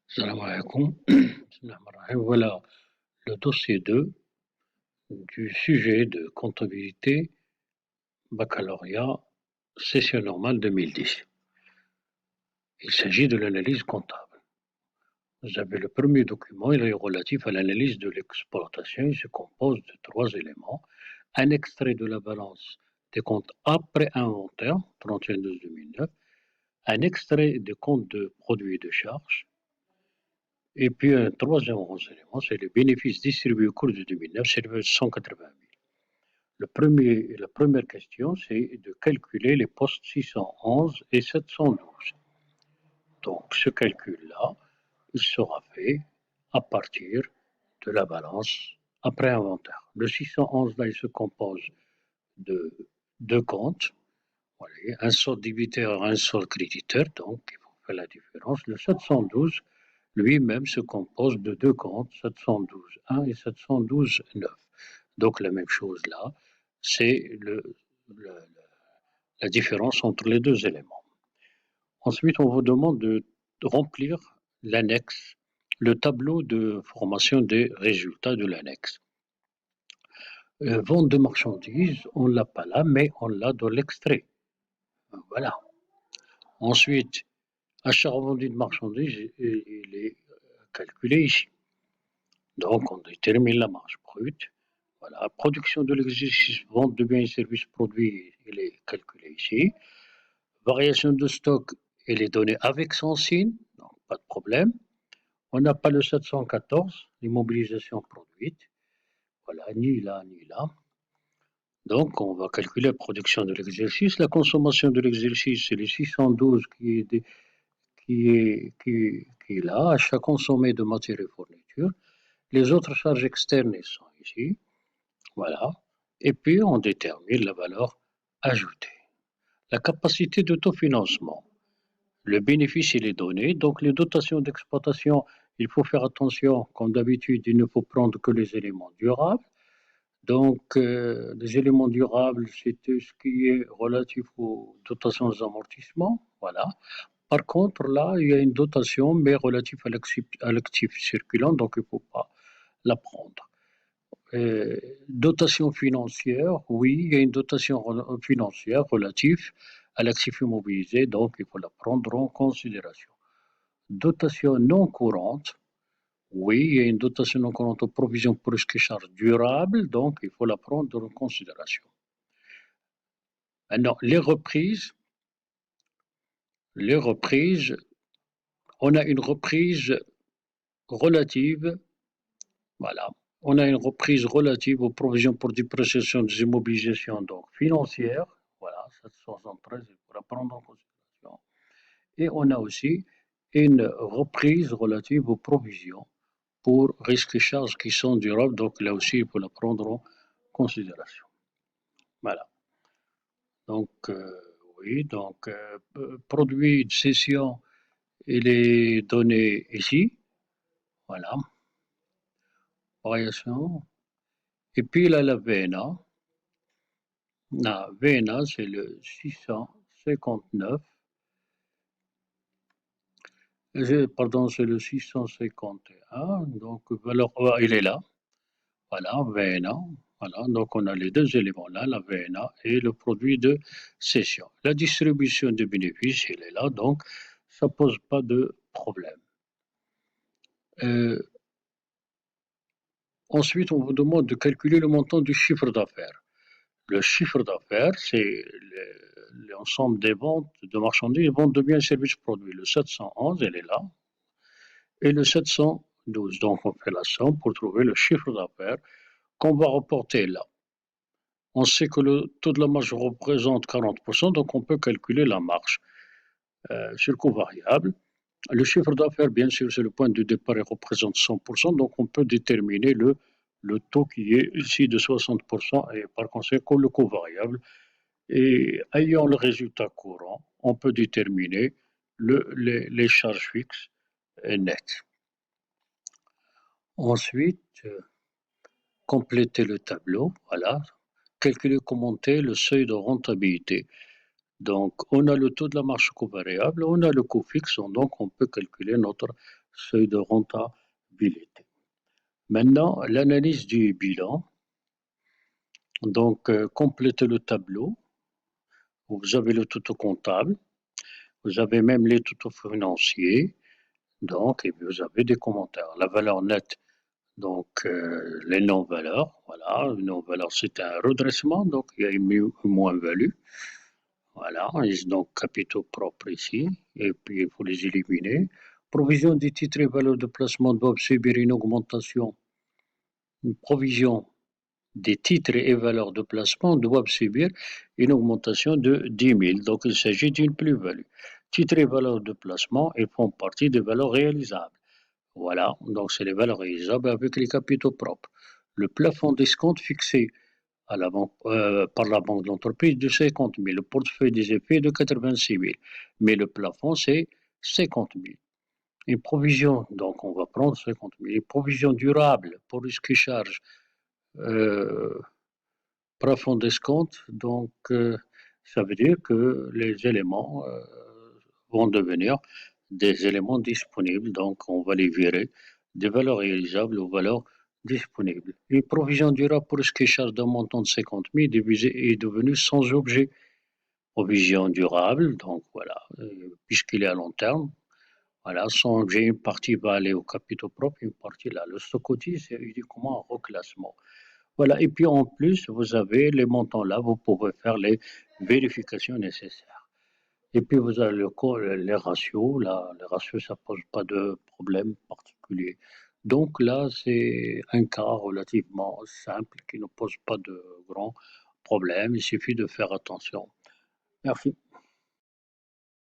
Salam alaikum. Voilà le dossier 2 du sujet de comptabilité baccalauréat session normale 2010. Il s'agit de l'analyse comptable. Vous avez le premier document, il est relatif à l'analyse de l'exploitation. Il se compose de 3 éléments. Un extrait de la balance des comptes après inventaire, 31/12/2009, un extrait des comptes de produits et de charges. Et puis un troisième renseignement, c'est les bénéfices distribués au cours de 2009, c'est de 180 000. La première question, c'est de calculer les postes 611 et 712. Donc ce calcul-là, il sera fait à partir de la balance après inventaire. Le 611, là, il se compose de deux comptes, voilà, un solde débiteur et un solde créditeur, donc il faut faire la différence. Le 712, lui-même se compose de deux comptes, 712.1 et 712.9. Donc la même chose là, c'est le, la différence entre les deux éléments. Ensuite, on vous demande de remplir l'annexe, le tableau de formation des résultats de l'annexe. Vente de marchandises, on ne l'a pas là, mais on l'a dans l'extrait. Voilà. Ensuite, achat revendu de marchandises, il est calculé ici. Donc, on détermine la marge brute. Voilà. Production de l'exercice, vente de biens et services produits, il est calculé ici. Variation de stock, elle est donnée avec son signe, donc pas de problème. On n'a pas le 714, l'immobilisation produite. Voilà, ni là, ni là. Donc, on va calculer la production de l'exercice. La consommation de l'exercice, c'est les 612 qui est là, achat consommé de matières et fournitures. Les autres charges externes sont ici. Voilà. Et puis, on détermine la valeur ajoutée. La capacité d'autofinancement. Le bénéfice, il est donné. Donc, les dotations d'exploitation, il faut faire attention. Comme d'habitude, il ne faut prendre que les éléments durables. Donc, les éléments durables, c'est tout ce qui est relatif aux dotations aux amortissements. Voilà. Par contre, là, il y a une dotation, mais relative à l'actif circulant, donc il ne faut pas la prendre. Dotation financière, oui, il y a une dotation financière relative à l'actif immobilisé, donc il faut la prendre en considération. Dotation non courante, oui, il y a une dotation non courante aux provisions pour risques et charges durables, donc il faut la prendre en considération. Maintenant, les reprises, on a une reprise relative, voilà, on a une reprise relative aux provisions pour dépréciation des immobilisations donc financières, voilà, 773, il faut la prendre en considération. Et on a aussi une reprise relative aux provisions pour risques et charges qui sont durables, donc là aussi, il faut la prendre en considération. Voilà. Donc, oui, donc, produit de cession, il est donné ici. Voilà. Variation. Et puis, il a la VNA. La VNA, c'est le 659. Pardon, c'est le 651. Donc, alors, il est là. Voilà, VNA. Voilà, donc on a les deux éléments là, la VNA et le produit de cession. La distribution des bénéfices, elle est là, donc ça ne pose pas de problème. Euh, Ensuite, on vous demande de calculer le montant du chiffre d'affaires. Le chiffre d'affaires, c'est l'ensemble des ventes de marchandises, ventes de biens et services produits. Le 711, elle est là, et le 712. Donc, on fait la somme pour trouver le chiffre d'affaires qu'on va reporter là. On sait que le taux de la marge représente 40%, donc on peut calculer la marge sur le coût variable. Le chiffre d'affaires, bien sûr, c'est le point de départ et représente 100%, donc on peut déterminer le taux qui est ici de 60% et par conséquent le coût variable. Et ayant le résultat courant, on peut déterminer les charges fixes nettes. Ensuite, compléter le tableau, voilà. Calculer, commenter le seuil de rentabilité. Donc, on a le taux de la marge covariable, on a le coût fixe, donc on peut calculer notre seuil de rentabilité. Maintenant, l'analyse du bilan. Donc, complétez le tableau. Vous avez le taux comptable, vous avez même les taux financiers, donc, et vous avez des commentaires. La valeur nette, donc les non-valeurs, voilà, les non-valeurs c'est un redressement, donc il y a une moins-value. Voilà, donc capitaux propres ici, et puis il faut les éliminer. Provision des titres et valeurs de placement doivent subir une augmentation. Une provision des titres et valeurs de placement doivent subir une augmentation de 10 000. Donc il s'agit d'une plus-value. Titres et valeurs de placement, ils font partie des valeurs réalisables. Voilà, donc c'est les valeurs réalisables avec les capitaux propres. Le plafond d'escompte fixé par la banque d'entreprise de 50 000. Le portefeuille des effets de 86 000. Mais le plafond, c'est 50 000. Une provision, donc on va prendre 50 000. Une provision durable pour risque et charge, euh, plafond d'escompte, donc ça veut dire que les éléments vont devenir des éléments disponibles, donc on va les virer des valeurs réalisables aux valeurs disponibles. Une provision durable pour ce qui est charge d'un montant de 50 000 est devenue sans objet. Provision durable, donc voilà, puisqu'il est à long terme, voilà, sans objet, une partie va aller au capitaux propre, une partie là. Le stock-outil, c'est uniquement un reclassement. Voilà, et puis en plus, vous avez les montants là, vous pouvez faire les vérifications nécessaires. Et puis vous avez les ratios, là, les ratios, ça pose pas de problème particulier. Donc là, c'est un cas relativement simple qui ne pose pas de grands problèmes, il suffit de faire attention. Merci.